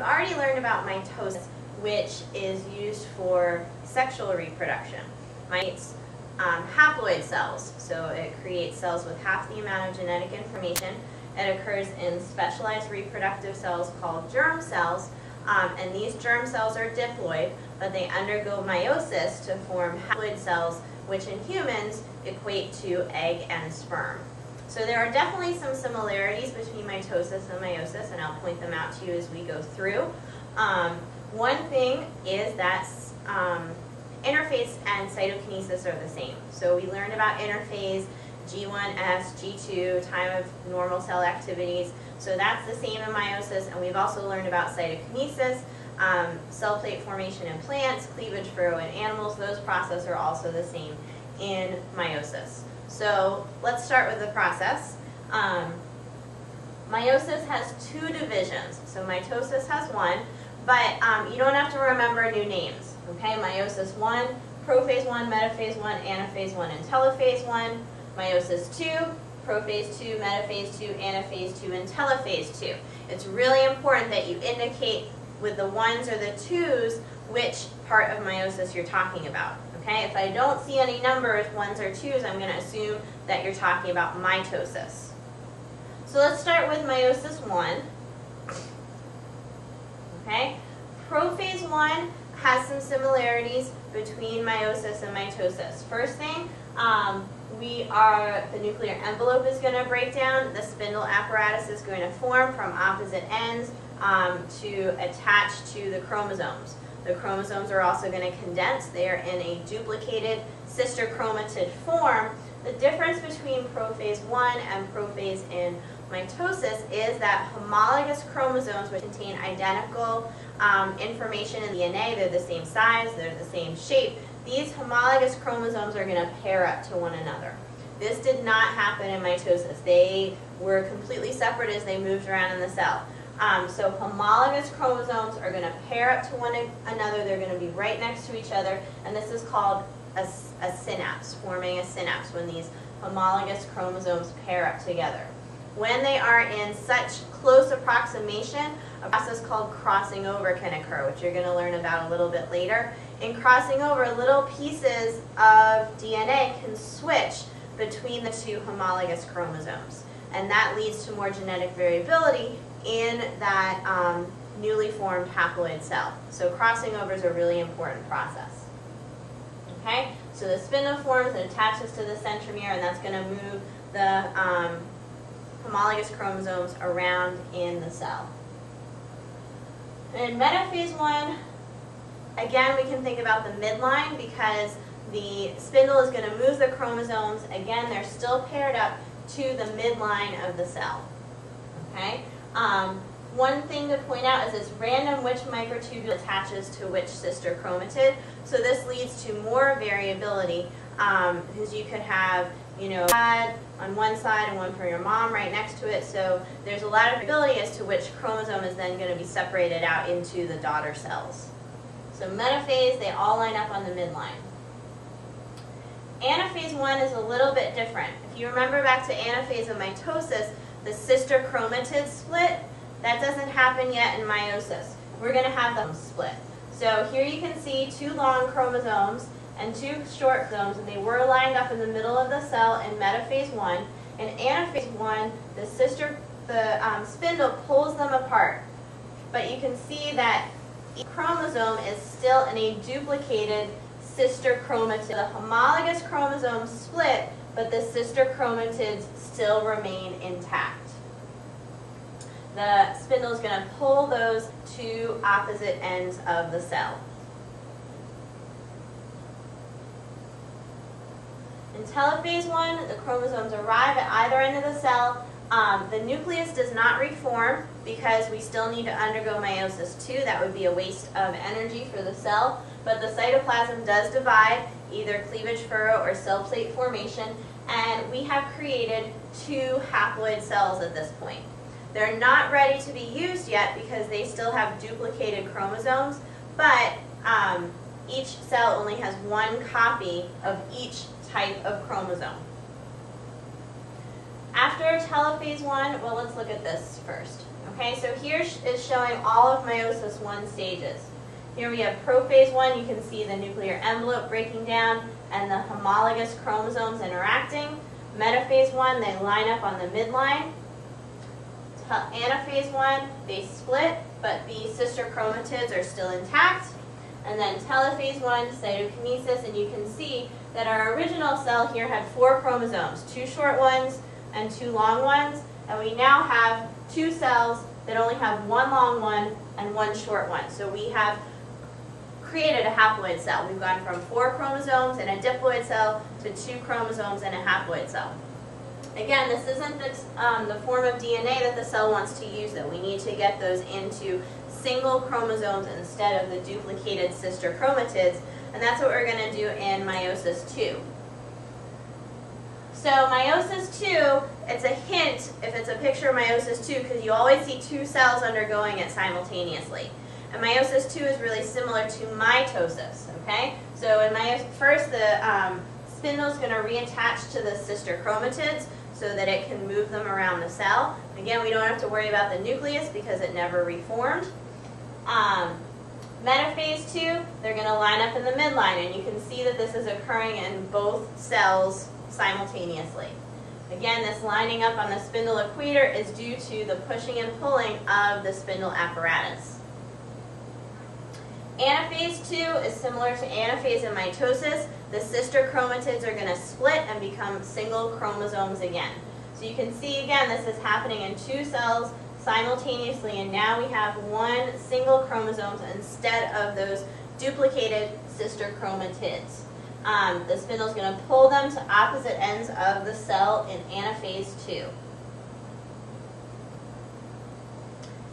we've already learned about mitosis, which is used for sexual reproduction. It's haploid cells, so it creates cells with half the amount of genetic information. It occurs in specialized reproductive cells called germ cells, and these germ cells are diploid, but they undergo meiosis to form haploid cells, which in humans equate to egg and sperm. So there are definitely some similarities between mitosis and meiosis, and I'll point them out to you as we go through. One thing is that interphase and cytokinesis are the same. So we learned about interphase, G1S, G2, time of normal cell activities. So that's the same in meiosis, and we've also learned about cytokinesis, cell plate formation in plants, cleavage furrow in animals. Those processes are also the same in meiosis. So let's start with the process. Meiosis has two divisions. So mitosis has one, but you don't have to remember new names. Okay, meiosis 1, prophase 1, metaphase 1, anaphase 1, and telophase 1. Meiosis 2, prophase 2, metaphase 2, anaphase 2, and telophase 2. It's really important that you indicate with the 1s or the 2s which part of meiosis you're talking about. Okay, if I don't see any numbers, 1s or 2s, I'm going to assume that you're talking about mitosis. So let's start with meiosis 1. Okay, prophase 1 has some similarities between meiosis and mitosis. First thing, the nuclear envelope is going to break down. The spindle apparatus is going to form from opposite ends to attach to the chromosomes. The chromosomes are also going to condense. They are in a duplicated sister chromatid form. The difference between prophase 1 and prophase in mitosis is that homologous chromosomes, which contain identical information in DNA, they're the same size, they're the same shape, these homologous chromosomes are going to pair up to one another. This did not happen in mitosis. They were completely separate as they moved around in the cell. So homologous chromosomes are going to pair up to one another. They're going to be right next to each other, and this is called a synapse, forming a synapse, when these homologous chromosomes pair up together. When they are in such close approximation, a process called crossing over can occur, which you're going to learn about a little bit later. In crossing over, little pieces of DNA can switch between the two homologous chromosomes, and that leads to more genetic variability in that newly formed haploid cell. So crossing over is a really important process. Okay, so the spindle forms and attaches to the centromere, and that's going to move the homologous chromosomes around in the cell. In metaphase 1, again, we can think about the midline because the spindle is going to move the chromosomes. Again, they're still paired up to the midline of the cell. Okay. One thing to point out is it's random which microtubule attaches to which sister chromatid. So this leads to more variability because you could have, dad on one side and one for your mom right next to it. So there's a lot of variability as to which chromosome is then going to be separated out into the daughter cells. So metaphase, they all line up on the midline. Anaphase 1 is a little bit different. If you remember back to anaphase of mitosis, the sister chromatid split, that doesn't happen yet in meiosis. We're going to have them split. So here you can see two long chromosomes and two short chromosomes, and they were lined up in the middle of the cell in metaphase 1. In anaphase 1, the spindle pulls them apart. But you can see that each chromosome is still in a duplicated sister chromatid. The homologous chromosomes split, but the sister chromatids still remain intact. The spindle is going to pull those two opposite ends of the cell. In telophase 1, the chromosomes arrive at either end of the cell. The nucleus does not reform because we still need to undergo meiosis 2. That would be a waste of energy for the cell. But the cytoplasm does divide, either cleavage furrow or cell plate formation, and we have created two haploid cells at this point. They're not ready to be used yet because they still have duplicated chromosomes, but each cell only has one copy of each type of chromosome. After telophase 1, well, let's look at this first. Okay, so here is showing all of meiosis 1 stages. Here we have prophase 1, you can see the nuclear envelope breaking down and the homologous chromosomes interacting. Metaphase 1, they line up on the midline. Anaphase 1, they split, but the sister chromatids are still intact. And then telophase 1, cytokinesis, and you can see that our original cell here had 4 chromosomes, 2 short ones and 2 long ones, and we now have 2 cells that only have 1 long one and 1 short one. So we have created a haploid cell. We've gone from 4 chromosomes in a diploid cell to 2 chromosomes in a haploid cell. Again, this isn't the form of DNA that the cell wants to use, though. We need to get those into single chromosomes instead of the duplicated sister chromatids, and that's what we're going to do in meiosis 2. So meiosis 2, it's a hint if it's a picture of meiosis 2 because you always see 2 cells undergoing it simultaneously. And meiosis 2 is really similar to mitosis, okay? So in meiosis, first the spindle is going to reattach to the sister chromatids so that it can move them around the cell. Again, we don't have to worry about the nucleus because it never reformed. Metaphase 2, they're going to line up in the midline, and you can see that this is occurring in both cells simultaneously. Again, this lining up on the spindle equator is due to the pushing and pulling of the spindle apparatus. Anaphase 2 is similar to anaphase in mitosis. The sister chromatids are going to split and become single chromosomes again. So you can see again this is happening in 2 cells simultaneously, and now we have 1 single chromosome instead of those duplicated sister chromatids. The spindle is going to pull them to opposite ends of the cell in anaphase 2.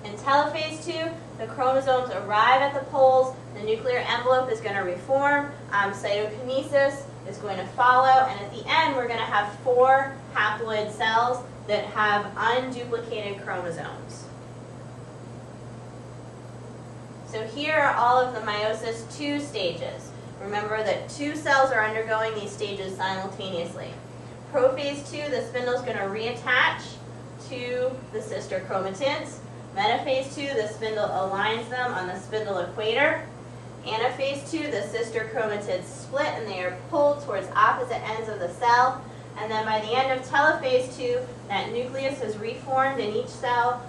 In telophase 2, the chromosomes arrive at the poles, the nuclear envelope is going to reform, cytokinesis is going to follow, and at the end we're going to have 4 haploid cells that have unduplicated chromosomes. So here are all of the meiosis 2 stages. Remember that 2 cells are undergoing these stages simultaneously. Prophase 2, the spindle is going to reattach to the sister chromatids. Metaphase 2, the spindle aligns them on the spindle equator. Anaphase 2, the sister chromatids split and they are pulled towards opposite ends of the cell. And then by the end of telophase 2, that nucleus has reformed in each cell.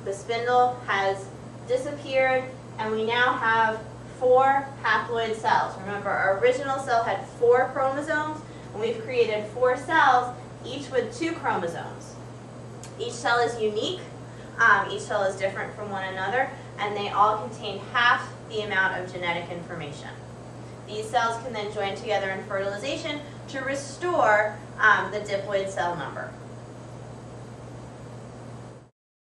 The spindle has disappeared, and we now have 4 haploid cells. Remember, our original cell had 4 chromosomes, and we've created 4 cells, each with 2 chromosomes. Each cell is unique. Each cell is different from one another, and they all contain half the amount of genetic information. These cells can then join together in fertilization to restore the diploid cell number.